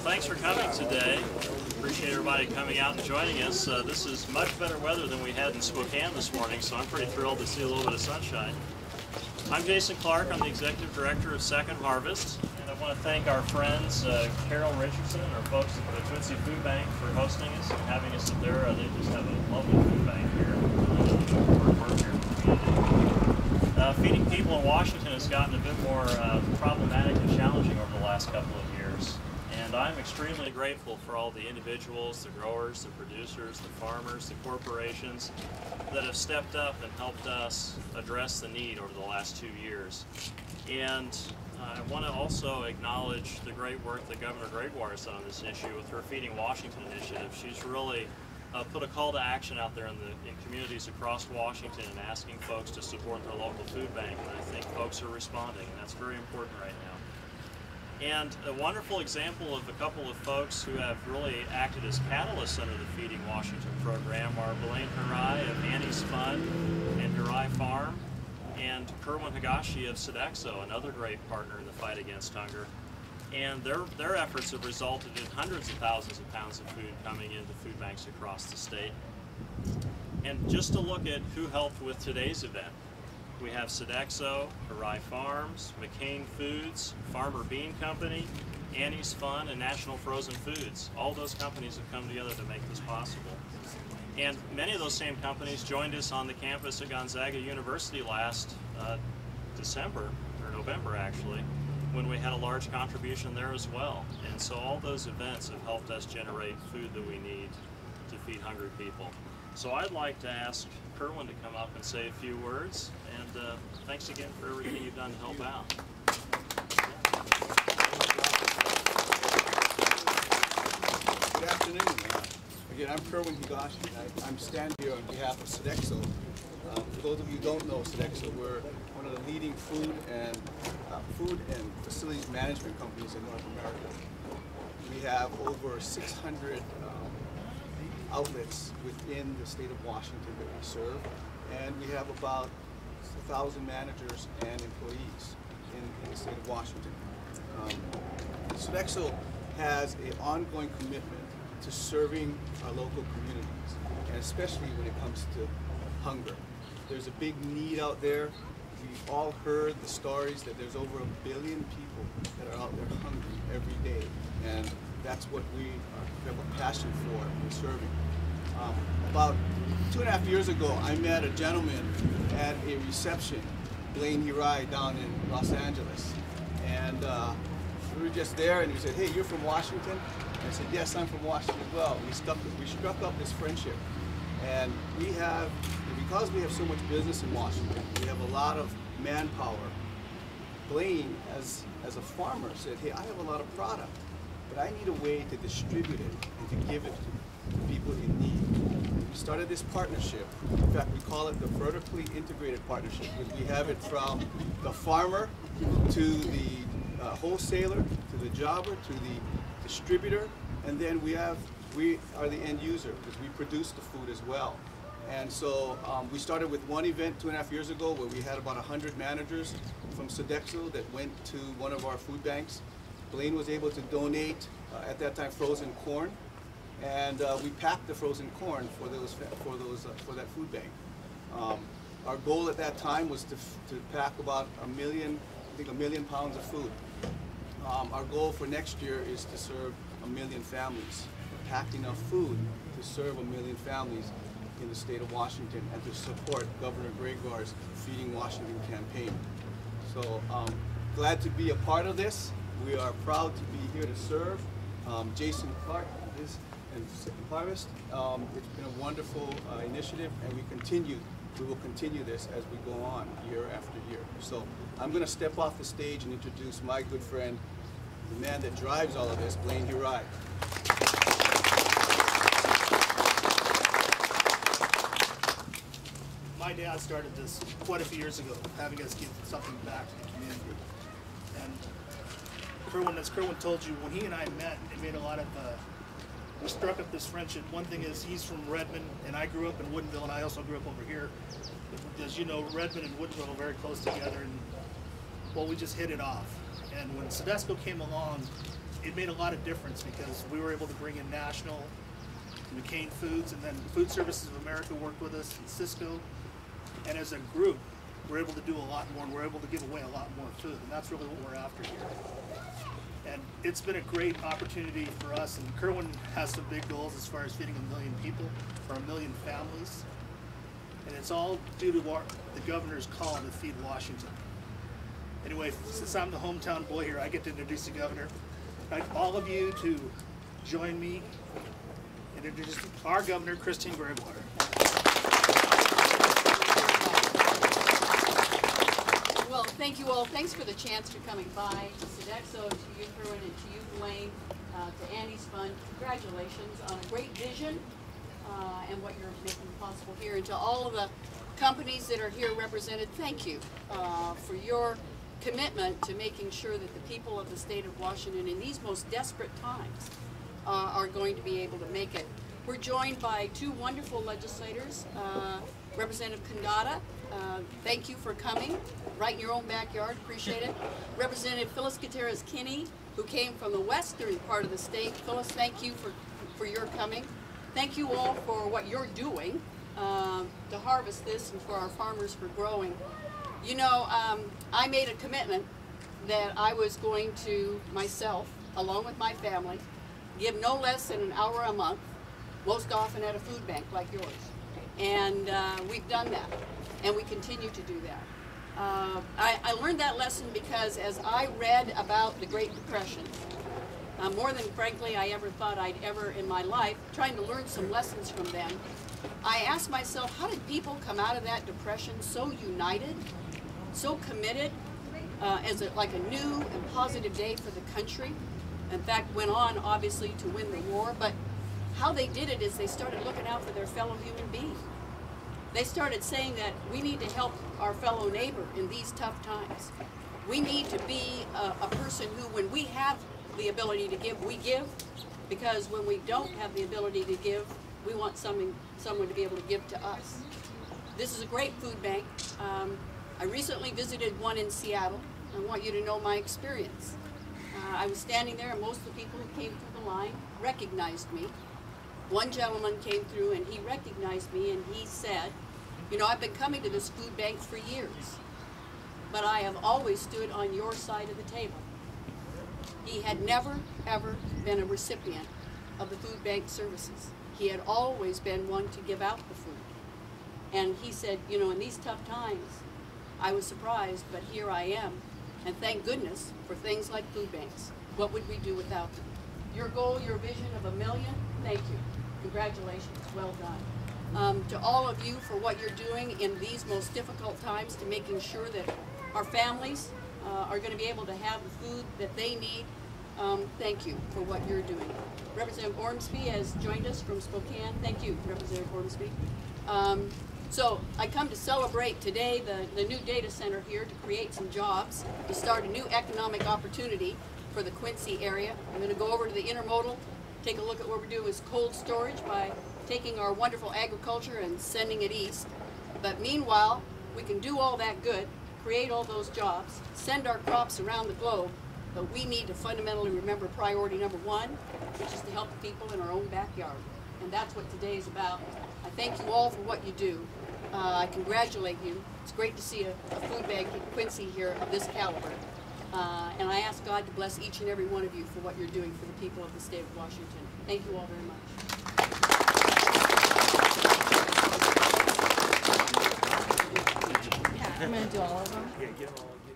thanks for coming today. Appreciate everybody coming out and joining us. This is much better weather than we had in Spokane this morning, so I'm pretty thrilled to see a little bit of sunshine. I'm Jason Clark. I'm the Executive Director of Second Harvest, and I want to thank our friends Carol Richardson and our folks at the Quincy Food Bank for hosting us and having us up there. They just have a lovely food bank here. Work here in the community. Feeding people in Washington has gotten a bit more problematic and challenging over the last couple of years. And I'm extremely grateful for all the individuals, the growers, the producers, the farmers, the corporations that have stepped up and helped us address the need over the last 2 years. And I want to also acknowledge the great work that Governor Gregoire has done on this issue with her Feeding Washington initiative. She's really put a call to action out there in communities across Washington and asking folks to support their local food bank, and I think folks are responding, and that's very important right now. And a wonderful example of a couple of folks who have really acted as catalysts under the Feeding Washington program are Hirai of Annie's Fund and Hirai Farms, and Kerwin Higashi of Sodexo, another great partner in the fight against hunger. And their efforts have resulted in hundreds of thousands of pounds of food coming into food banks across the state. And just to look at who helped with today's event, we have Sodexo, Hirai Farms, McCain Foods, Farmer Bean Company, Annie's Fund, and National Frozen Foods. All those companies have come together to make this possible. And many of those same companies joined us on the campus at Gonzaga University last December, or November actually, when we had a large contribution there as well. And so all those events have helped us generate food that we need to feed hungry people. So I'd like to ask Kerwin to come up and say a few words, and thanks again for everything you've done to help out. Good afternoon. Again, I'm Kerwin Higashi. I'm standing here on behalf of Sodexo. For those of you who don't know Sodexo, we're one of the leading food and facilities management companies in North America. We have over 600 outlets within the state of Washington that we serve, and we have about 1,000 managers and employees in the state of Washington. Sodexo has an ongoing commitment to serving our local communities, and especially when it comes to hunger. There's a big need out there. We've all heard the stories that there's over 1 billion people that are out there hungry every day, and that's what we have a passion for in serving. About 2.5 years ago, I met a gentleman at a reception, Blaine Hirai, down in Los Angeles, and we were just there, and he said, "Hey, you're from Washington?" And I said, "Yes, I'm from Washington as well." We struck up this friendship, and because we have so much business in Washington, we have a lot of manpower. Blaine, as a farmer, said, "Hey, I have a lot of product, but I need a way to distribute it and to give it to people in need." We started this partnership. In fact, we call it the vertically integrated partnership, because we have it from the farmer to the wholesaler, to the jobber, to the distributor, and then we are the end user, because we produce the food as well. And so we started with one event 2.5 years ago where we had about 100 managers from Sodexo that went to one of our food banks. Blaine was able to donate, at that time, frozen corn, and we packed the frozen corn for that food bank. Our goal at that time was to pack about 1 million pounds of food. Our goal for next year is to serve 1 million families, pack enough food to serve 1 million families in the state of Washington, and to support Governor Gregoire's Feeding Washington campaign. So glad to be a part of this. We are proud to be here to serve. Jason Clark is in Second Harvest. It's been a wonderful initiative, and we will continue this as we go on year after year. So I'm going to step off the stage and introduce my good friend, the man that drives all of this, Blaine Hirai. My dad started this quite a few years ago, having us give something back to the community. And Kerwin, as Kerwin told you, when he and I met, it made a lot of, we struck up this friendship. One thing is, he's from Redmond, and I grew up in Woodinville, and I also grew up over here. As you know, Redmond and Woodinville are very close together, and well, we just hit it off. And when Sodexo came along, it made a lot of difference because we were able to bring in national, McCain Foods, and then Food Services of America worked with us, and Cisco. And as a group, we're able to do a lot more, and we're able to give away a lot more food, and that's really what we're after here. And it's been a great opportunity for us, and Kerwin has some big goals as far as feeding 1 million people, or 1 million families. And it's all due to the governor's call to feed Washington. Anyway, since I'm the hometown boy here, I get to introduce the governor. I'd like all of you to join me in introducing our governor, Gregoire. Well, thank you all. Thanks for the chance for coming by. To Sodexo, to you, Kerwin, and to you, Dwayne, to Andy's Fund. Congratulations on a great vision and what you're making possible here. And to all of the companies that are here represented, thank you for your commitment to making sure that the people of the state of Washington in these most desperate times are going to be able to make it. We're joined by two wonderful legislators, Representative Kandata, thank you for coming, right in your own backyard, appreciate it. Representative Phyllis Gutierrez-Kinney, who came from the western part of the state. Phyllis, thank you for your coming. Thank you all for what you're doing to harvest this and for our farmers for growing. You know, I made a commitment that I was going to myself, along with my family, give no less than an hour a month, most often at a food bank like yours. And we've done that, and we continue to do that. I learned that lesson because as I read about the Great Depression, more than frankly I ever thought I'd ever in my life, trying to learn some lessons from them, I asked myself, how did people come out of that depression so united, so committed, as like a new and positive day for the country? In fact, went on obviously to win the war, but how they did it is they started looking out for their fellow human beings. They started saying that we need to help our fellow neighbor in these tough times. We need to be a person who, when we have the ability to give, we give, because when we don't have the ability to give, we want someone to be able to give to us. This is a great food bank. I recently visited one in Seattle. I want you to know my experience. I was standing there, and most of the people who came through the line recognized me. One gentleman came through and he recognized me and he said, you know, I've been coming to this food bank for years, but I have always stood on your side of the table. He had never, ever been a recipient of the food bank services. He had always been one to give out the food. And he said, you know, in these tough times, I was surprised, but here I am. And thank goodness for things like food banks. What would we do without them? Your goal, your vision of 1 million, thank you. Congratulations, well done. To all of you for what you're doing in these most difficult times, to making sure that our families are going to be able to have the food that they need, thank you for what you're doing. Representative Ormsby has joined us from Spokane. Thank you, Representative Ormsby. So I come to celebrate today the new data center here to create some jobs, to start a new economic opportunity for the Quincy area. I'm going to go over to the intermodal, take a look at what we're doing with cold storage by taking our wonderful agriculture and sending it east. But meanwhile, we can do all that good, create all those jobs, send our crops around the globe, but we need to fundamentally remember priority number one, which is to help the people in our own backyard. And that's what today is about. I thank you all for what you do. I congratulate you. It's great to see a food bank in Quincy here of this caliber. And I ask God to bless each and every one of you for what you're doing for the people of the state of Washington. Thank you all very much. I'm going to do all of them. Yeah, get all of them.